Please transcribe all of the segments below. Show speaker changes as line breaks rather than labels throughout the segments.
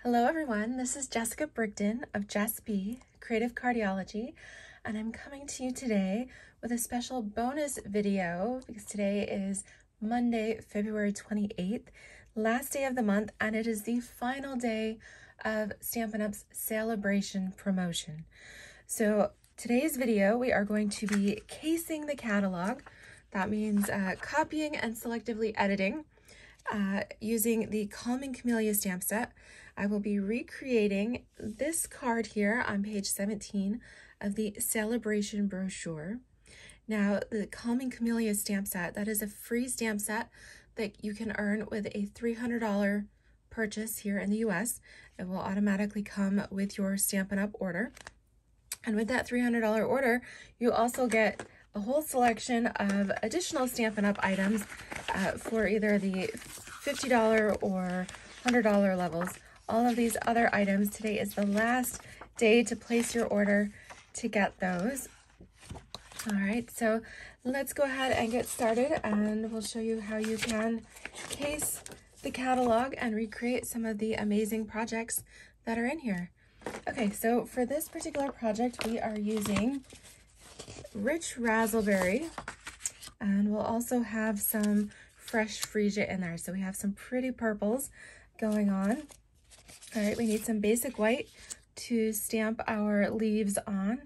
Hello everyone, this is Jessica Brigden of Jess B, Creative Cardiology, and I'm coming to you today with a special bonus video because today is Monday, February 28th, last day of the month, and it is the final day of Stampin' Up's celebration promotion. So today's video, we are going to be casing the catalog. That means copying and selectively editing using the Calming Camelia stamp set. I will be recreating this card here on page 17 of the celebration brochure. Now, the Calming Camelia stamp set, that is a free stamp set that you can earn with a $300 purchase here in the US. It will automatically come with your Stampin' Up order. And with that $300 order, you also get a whole selection of additional Stampin' Up items for either the $50 or $100 levels. All of these other items, today is the last day to place your order to get those. All right, so let's go ahead and get started, and we'll show you how you can case the catalog and recreate some of the amazing projects that are in here. Okay, so for this particular project, we are using Rich Razzleberry, and we'll also have some fresh freesia in there. So we have some pretty purples going on. All right, we need some basic white to stamp our leaves on,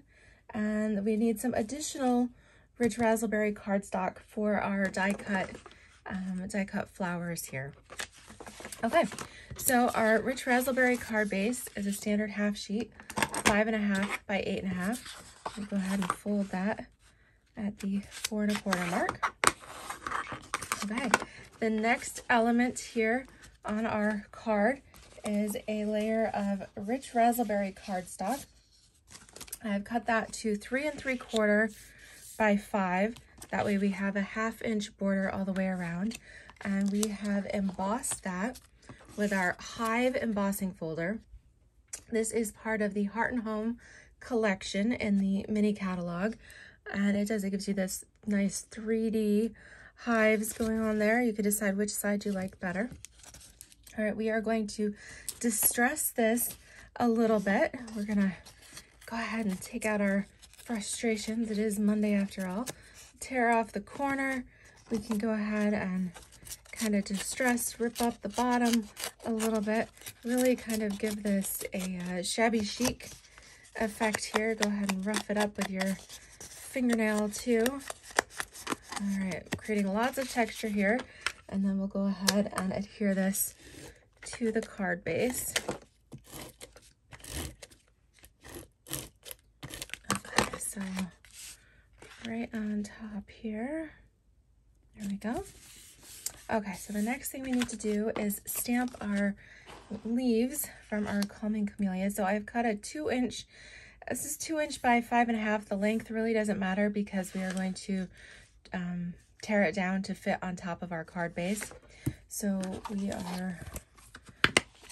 and we need some additional Rich Razzleberry cardstock for our die cut flowers here. Okay, so our Rich Razzleberry card base is a standard half sheet, 5.5 by 8.5. We'll go ahead and fold that at the 4 1/4 mark. Okay, the next element here on our card is a layer of Rich Razzleberry cardstock. I've cut that to 3 3/4 by 5. That way we have a 1/2 inch border all the way around. And we have embossed that with our Hive embossing folder. This is part of the Heart and Home collection in the mini catalog. And it gives you this nice 3D hives going on there. You can decide which side you like better. All right, we are going to distress this a little bit. We're gonna go ahead and take out our frustrations. It is Monday after all. Tear off the corner. We can go ahead and kind of distress, rip up the bottom a little bit. Really kind of give this a shabby chic effect here. Go ahead and rough it up with your fingernail too. All right, creating lots of texture here. And then we'll go ahead and adhere this to the card base. Okay, so right on top here. There we go. Okay, so the next thing we need to do is stamp our leaves from our Calming Camelia. So I've cut a 2 inch, this is 2 inch by 5.5. The length really doesn't matter because we are going to tear it down to fit on top of our card base. So we are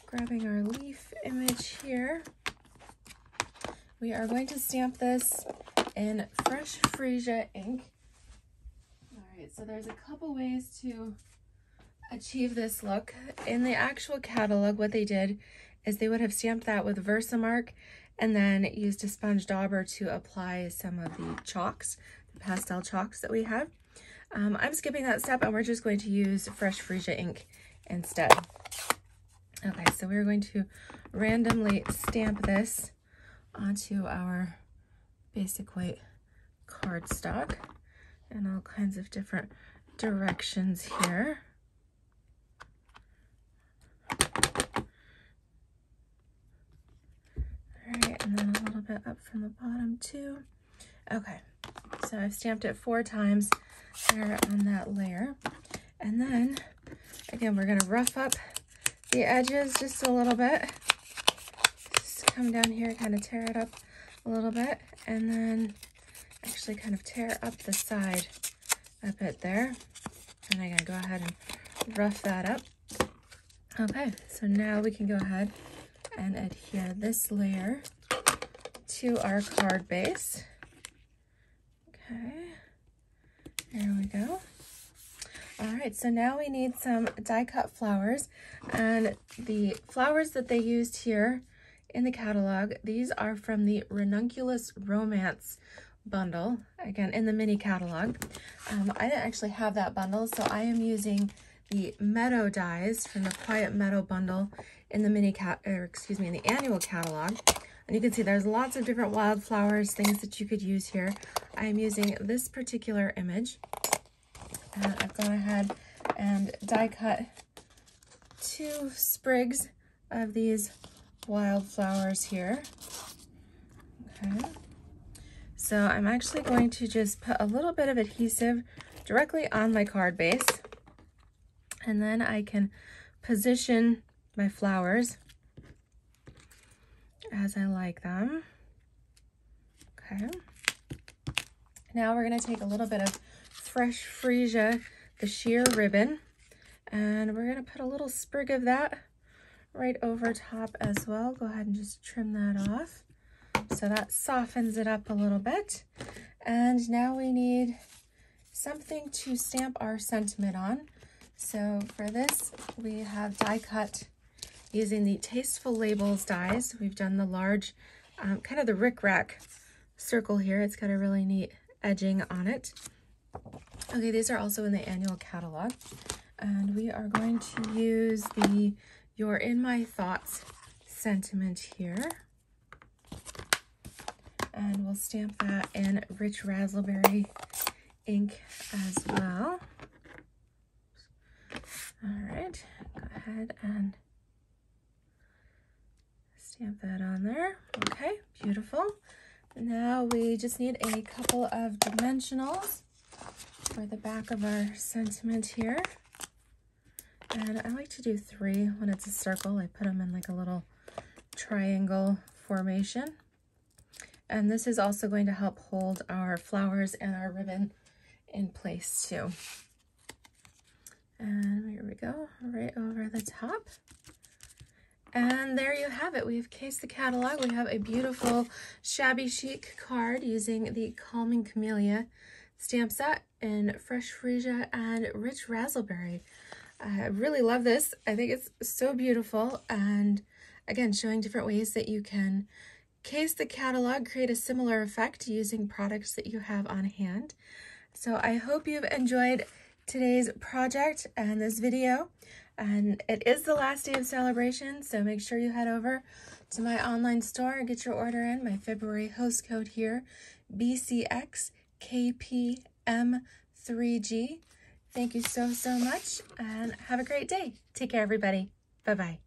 grabbing our leaf image here. We are going to stamp this in fresh freesia ink. All right, so there's a couple ways to achieve this look. In the actual catalog, what they did is they would have stamped that with Versamark and then used a sponge dauber to apply some of the chalks, the pastel chalks that we have. I'm skipping that step and we're just going to use fresh freesia ink instead. Okay, so we're going to randomly stamp this onto our basic white cardstock in all kinds of different directions here. All right, and then a little bit up from the bottom too. Okay, so I've stamped it 4 times there on that layer. And then, again, we're gonna rough up the edges just a little bit. Just come down here, kind of tear it up a little bit, and then actually kind of tear up the side a bit there. And I'm gonna go ahead and rough that up. Okay, so now we can go ahead and adhere this layer to our card base. Okay, there we go. All right, so now we need some die cut flowers, and the flowers that they used here in the catalog, these are from the Ranunculus Romance bundle, again in the mini catalog. I didn't actually have that bundle, so I am using the Meadow dies from the Quiet Meadow bundle in the in the annual catalog. And you can see there's lots of different wildflowers, things that you could use here. I am using this particular image. And I've gone ahead and die cut 2 sprigs of these wildflowers here. Okay. So I'm actually going to just put a little bit of adhesive directly on my card base. And then I can position my flowers as I like them. Okay. Now we're going to take a little bit of fresh freesia, the sheer ribbon, and we're going to put a little sprig of that right over top as well. Go ahead and just trim that off so that softens it up a little bit. And now we need something to stamp our sentiment on. So for this, we have die cut using the Tasteful Labels dies. We've done the large, kind of the rickrack circle here. It's got a really neat edging on it. Okay, these are also in the annual catalog. And we are going to use the You're in My Thoughts sentiment here. And we'll stamp that in rich raspberry ink as well. All right, go ahead and stamp that on there. Okay, beautiful. Now we just need a couple of dimensionals for the back of our sentiment here. And I like to do 3 when it's a circle. I put them in like a little triangle formation. And this is also going to help hold our flowers and our ribbon in place too. And here we go, right over the top. And there you have it. We've cased the catalog. We have a beautiful shabby chic card using the Calming Camelia stamp set in fresh freesia and rich raspberry. I really love this. I think it's so beautiful. And again, showing different ways that you can case the catalog, create a similar effect using products that you have on hand. So I hope you've enjoyed today's project and this video. And it is the last day of celebration, so make sure you head over to my online store and get your order in. My February host code here, BCXKPM3G. Thank you so much, and have a great day. Take care, everybody. Bye-bye.